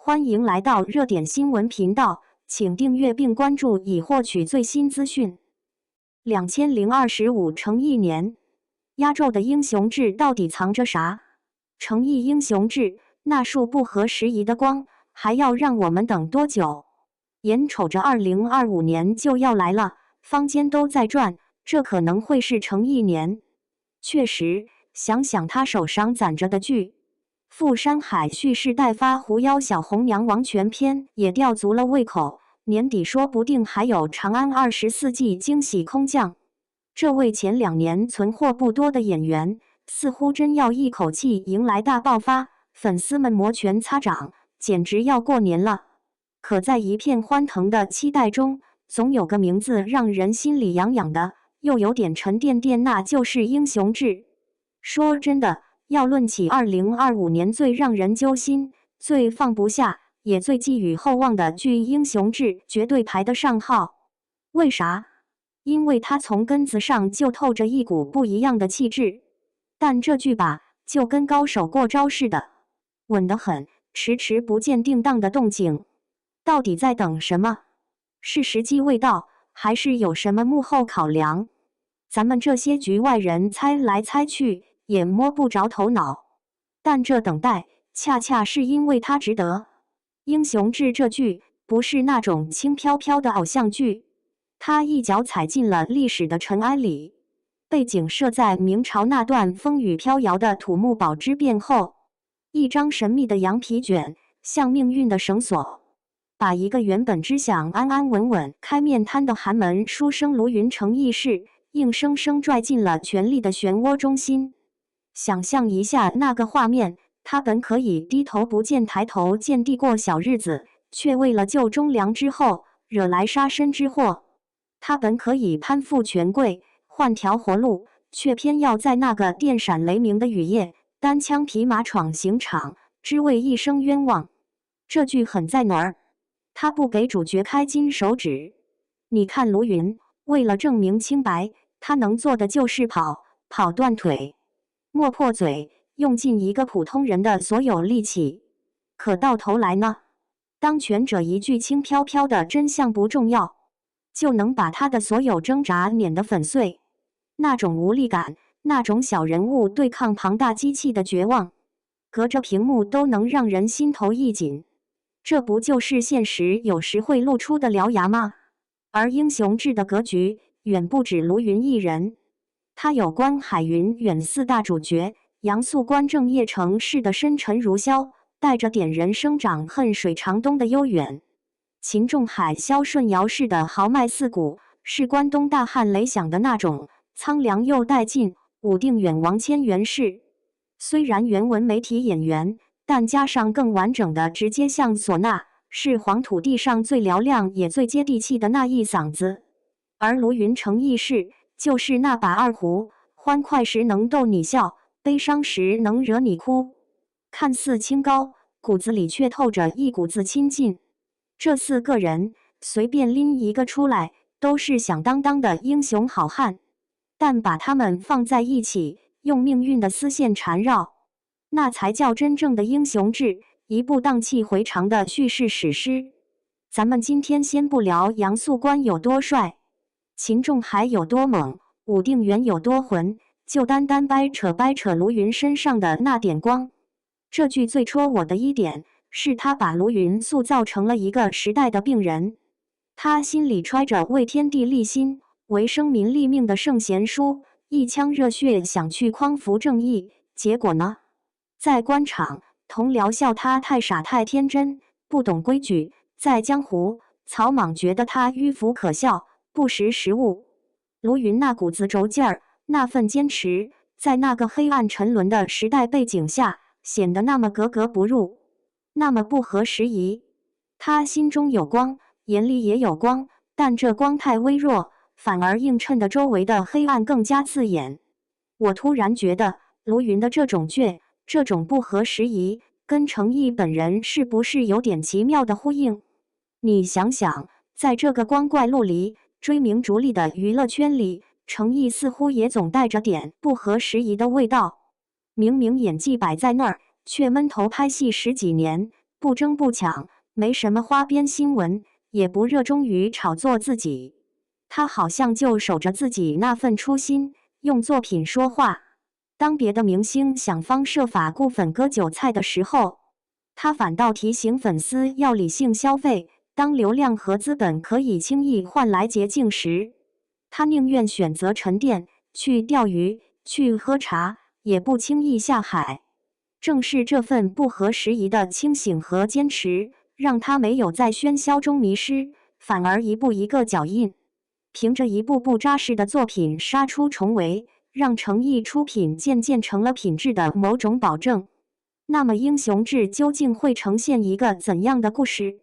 欢迎来到热点新闻频道，请订阅并关注以获取最新资讯。2025诚意年，压轴的英雄志到底藏着啥？诚意英雄志，那束不合时宜的光，还要让我们等多久？眼瞅着2025年就要来了，坊间都在转，这可能会是诚意年。确实，想想他手上攒着的剧。富山海蓄势待发，狐妖小红娘王权篇也吊足了胃口。年底说不定还有长安24季惊喜空降。这位前2年存货不多的演员，似乎真要一口气迎来大爆发，粉丝们摩拳擦掌，简直要过年了。可在一片欢腾的期待中，总有个名字让人心里痒痒的，又有点沉甸甸，那就是英雄志。说真的，要论起2025年最让人揪心、最放不下，也最寄予厚望的剧《英雄志》，绝对排得上号。为啥？因为它从根子上就透着一股不一样的气质。但这剧吧，就跟高手过招似的，稳得很，迟迟不见定档的动静。到底在等什么？是时机未到，还是有什么幕后考量？咱们这些局外人猜来猜去，也摸不着头脑，但这等待恰恰是因为它值得。英雄志这剧不是那种轻飘飘的偶像剧，它一脚踩进了历史的尘埃里，背景设在明朝那段风雨飘摇的土木堡之变后，一张神秘的羊皮卷像命运的绳索，把一个原本只想安安稳稳开面摊的寒门书生卢云成义士硬生生拽进了权力的漩涡中心。想象一下那个画面，他本可以低头不见抬头见地过小日子，却为了救忠良之后惹来杀身之祸。他本可以攀附权贵换条活路，却偏要在那个电闪雷鸣的雨夜单枪匹马闯刑场，只为一生冤枉。这剧狠在哪儿？他不给主角开金手指。你看卢云，为了证明清白，他能做的就是跑断腿，磨破嘴，用尽一个普通人的所有力气。可到头来呢？当权者一句轻飘飘的真相不重要，就能把他的所有挣扎碾得粉碎。那种无力感，那种小人物对抗庞大机器的绝望，隔着屏幕都能让人心头一紧。这不就是现实有时会露出的獠牙吗？而英雄志的格局远不止卢云一人，他有关海云远4大主角，杨素官正叶城市的深沉如箫，带着点人生长恨水长东的悠远；秦仲海萧顺尧式的豪迈四股，是关东大汉雷响的那种苍凉又带劲；武定远王千源式，虽然原文没提演员，但加上更完整的直接像唢呐，是黄土地上最嘹亮也最接地气的那一嗓子。而卢云成义士就是那把二胡，欢快时能逗你笑，悲伤时能惹你哭，看似清高，骨子里却透着一股子亲近。这4个人随便拎一个出来，都是响当当的英雄好汉，但把他们放在一起，用命运的丝线缠绕，那才叫真正的英雄志，一部荡气回肠的叙事史诗。咱们今天先不聊杨素官有多帅，秦仲海有多猛，武定远有多浑，就单掰扯卢云身上的那点光。这剧最戳我的一点，是他把卢云塑造成了一个时代的病人。他心里揣着为天地立心、为生民立命的圣贤书，一腔热血想去匡扶正义，结果呢？在官场，同僚笑他太傻太天真，不懂规矩；在江湖，草莽觉得他迂腐可笑，不识时务。卢云那股子轴劲儿，那份坚持，在那个黑暗沉沦的时代背景下，显得那么格格不入，那么不合时宜。他心中有光，眼里也有光，但这光太微弱，反而映衬得周围的黑暗更加刺眼。我突然觉得，卢云的这种倔，这种不合时宜，跟程毅本人是不是有点奇妙的呼应？你想想，在这个光怪陆离、追名逐利的娱乐圈里，程毅似乎也总带着点不合时宜的味道。明明演技摆在那儿，却闷头拍戏10几年，不争不抢，没什么花边新闻，也不热衷于炒作自己。他好像就守着自己那份初心，用作品说话。当别的明星想方设法雇粉割韭菜的时候，他反倒提醒粉丝要理性消费。当流量和资本可以轻易换来捷径时，他宁愿选择沉淀，去钓鱼，去喝茶，也不轻易下海。正是这份不合时宜的清醒和坚持，让他没有在喧嚣中迷失，反而一步一个脚印，凭着一部部扎实的作品杀出重围，让诚意出品渐渐成了品质的某种保证。那么，英雄志究竟会呈现一个怎样的故事？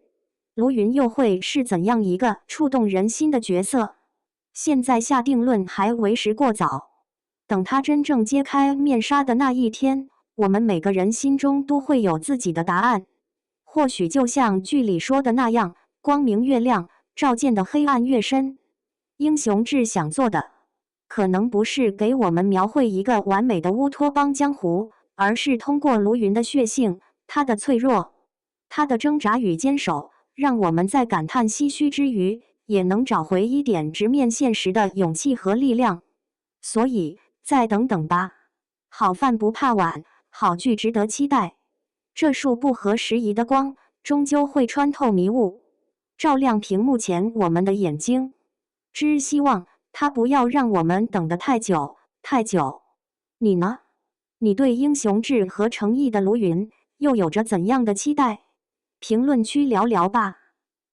卢云又会是怎样一个触动人心的角色？现在下定论还为时过早。等他真正揭开面纱的那一天，我们每个人心中都会有自己的答案。或许就像剧里说的那样，光明越亮，照见的黑暗越深。英雄志想做的，可能不是给我们描绘一个完美的乌托邦江湖，而是通过卢云的血性，他的脆弱，他的挣扎与坚守，让我们在感叹唏嘘之余，也能找回一点直面现实的勇气和力量。所以，再等等吧，好饭不怕晚，好剧值得期待。这束不合时宜的光，终究会穿透迷雾，照亮屏幕前我们的眼睛。只希望它不要让我们等得太久，太久。你呢？你对英雄志和诚意的卢云又有着怎样的期待？评论区聊聊吧。